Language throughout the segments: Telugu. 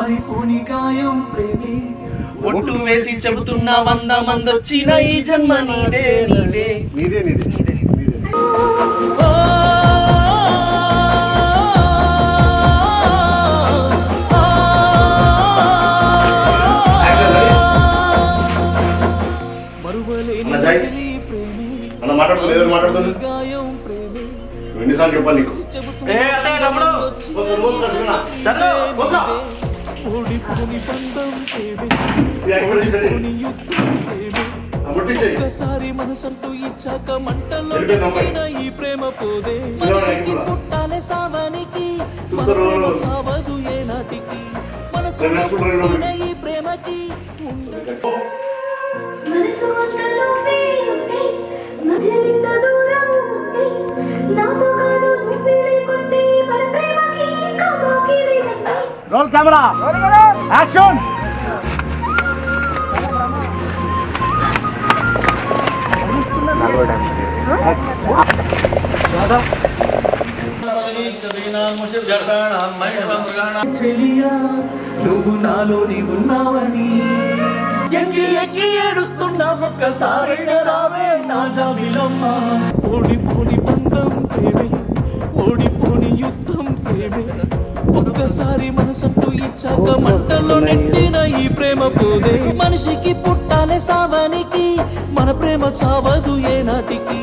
మారిపోని గాయం ప్రేమే ఒట్టు వేసి చెబుతున్నా 100 మంది వచ్చిన ఈ జన్మ నీదే నీదే నీదే నీదే నీదే అన్న మాట్లాడుతుంది మాట్లాడుతుంది ఎన్నిసార్లు చెప్పాలి నీకు ఒక్కసారి మనసంటూ ఇచ్చాక మంటల్లో ఈ ప్రేమ పోదే మనిషికి పుట్టాలే సావానికి మన ప్రేమ సావదు ఏ నాటికి మనసు ఈ ప్రేమకి మనసు అంతలో ఉంటే మధ్యలింత దూరం ఉంటే నాతో కాదు నువ్వే లేకుంటే మన ప్రేమకి కమాకి లేదంటే రోల్ కెమెరా యాక్షన్ చెలియా నువ్వు నాలోని ఉన్నావని ఎంగి ఎంగి ఏడుస్తున్నా ఒక్కసారి రావే నా జాబిలమ్మ ఓడిపోని బంధం ప్రేమే ఓడిపోని యుద్ధం ప్రేమే ఒక్కసారి మనసంటూ ఇచ్చాక మంటల్లో నెట్టిన ఈ ప్రేమ పోదే మనిషికి పుట్టాలే సావానికి మన ప్రేమ చావదు ఏ నాటికి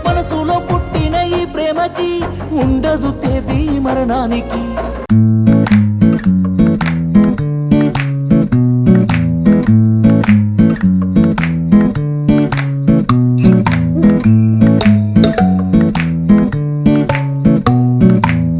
మనసులో పుట్టిన ఈ ప్రేమకి ఉండదు తేదీ మరణానికి